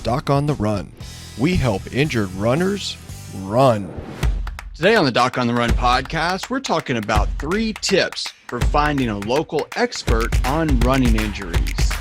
Doc on the Run. We help injured runners run. Today on the Doc on the Run podcast, we're talking about 3 tips for finding a local expert on running injuries.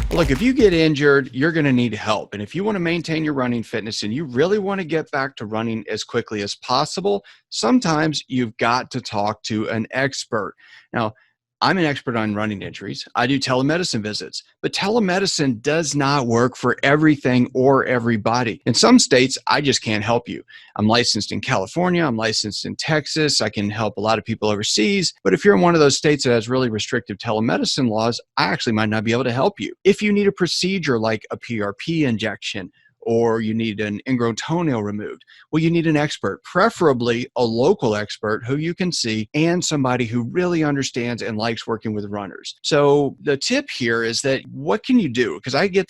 Look, if you get injured, you're going to need help. And if you want to maintain your running fitness and you really want to get back to running as quickly as possible, sometimes you've got to talk to an expert. Now, I'm an expert on running injuries. I do telemedicine visits, but telemedicine does not work for everything or everybody. In some states, I just can't help you. I'm licensed in California. I'm licensed in Texas. I can help a lot of people overseas. But if you're in one of those states that has really restrictive telemedicine laws, I actually might not be able to help you. If you need a procedure like a PRP injection, or you need an ingrown toenail removed, well, you need an expert, preferably a local expert who you can see and somebody who really understands and likes working with runners. So the tip here is that what can you do? Because I get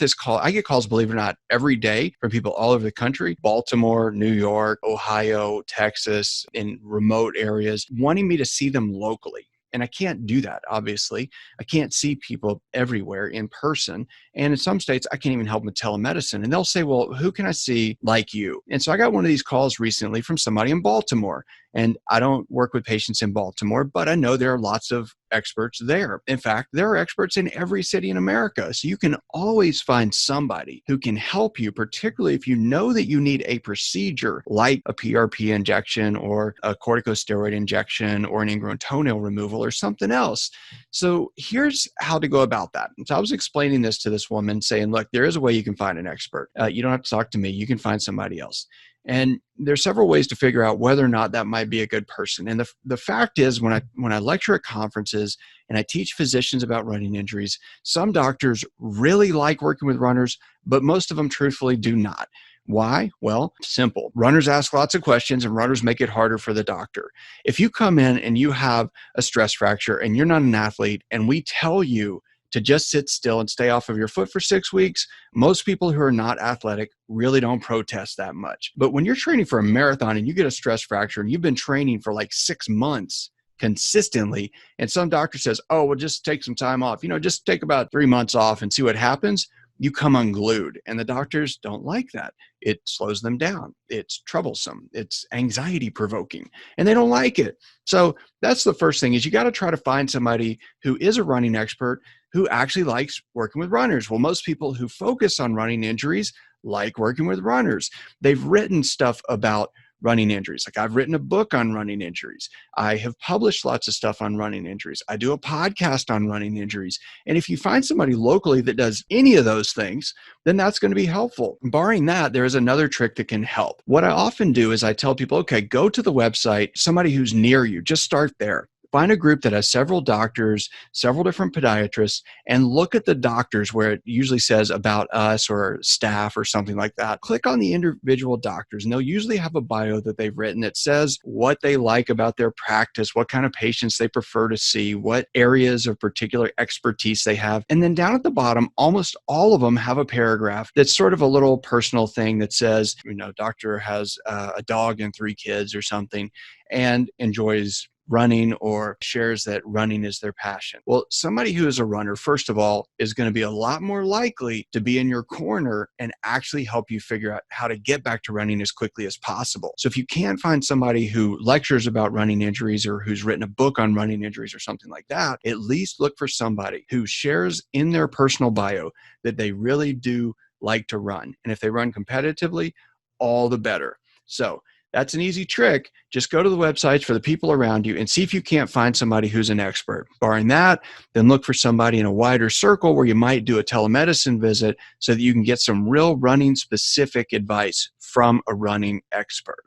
calls, believe it or not, every day from people all over the country, Baltimore, New York, Ohio, Texas, in remote areas, wanting me to see them locally. And I can't do that, obviously. I can't see people everywhere in person. And in some states, I can't even help with telemedicine. And they'll say, well, who can I see like you? And so I got one of these calls recently from somebody in Baltimore. And I don't work with patients in Baltimore, but I know there are lots of experts there. In fact, there are experts in every city in America. So you can always find somebody who can help you, particularly if you know that you need a procedure like a PRP injection or a corticosteroid injection or an ingrown toenail removal or something else. So here's how to go about that. And so I was explaining this to this woman saying, look, there is a way you can find an expert. You don't have to talk to me. You can find somebody else. And there's several ways to figure out whether or not that might be a good person. And the fact is, when I lecture at conferences and I teach physicians about running injuries, some doctors really like working with runners, but most of them truthfully do not. Why? Well, simple. Runners ask lots of questions and runners make it harder for the doctor. If you come in and you have a stress fracture and you're not an athlete and we tell you to just sit still and stay off of your foot for 6 weeks, most people who are not athletic really don't protest that much. But when you're training for a marathon and you get a stress fracture and you've been training for like 6 months consistently, and some doctor says, oh, well, just take some time off, just take about 3 months off and see what happens, you come unglued. And the doctors don't like that. It slows them down. It's troublesome. It's anxiety provoking, and they don't like it. So that's the first thing, is you got to try to find somebody who is a running expert who actually likes working with runners. Well, most people who focus on running injuries like working with runners. They've written stuff about running injuries. Like I've written a book on running injuries. I have published lots of stuff on running injuries. I do a podcast on running injuries. And if you find somebody locally that does any of those things, then that's going to be helpful. Barring that, there is another trick that can help. What I often do is I tell people, okay, go to the website, somebody who's near you, just start there. Find a group that has several doctors, several different podiatrists, and look at the doctors where it usually says about us or staff or something like that. Click on the individual doctors, and they'll usually have a bio that they've written that says what they like about their practice, what kind of patients they prefer to see, what areas of particular expertise they have. And then down at the bottom, almost all of them have a paragraph that's sort of a little personal thing that says, doctor has a dog and 3 kids or something and enjoys running or shares that running is their passion. Well, somebody who is a runner, first of all, is going to be a lot more likely to be in your corner and actually help you figure out how to get back to running as quickly as possible. So if you can't find somebody who lectures about running injuries or who's written a book on running injuries or something like that, at least look for somebody who shares in their personal bio that they really do like to run. And if they run competitively, all the better. So that's an easy trick. Just go to the websites for the people around you and see if you can't find somebody who's an expert. Barring that, then look for somebody in a wider circle where you might do a telemedicine visit so that you can get some real running specific advice from a running expert.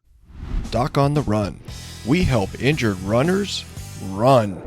Doc on the Run. We help injured runners run.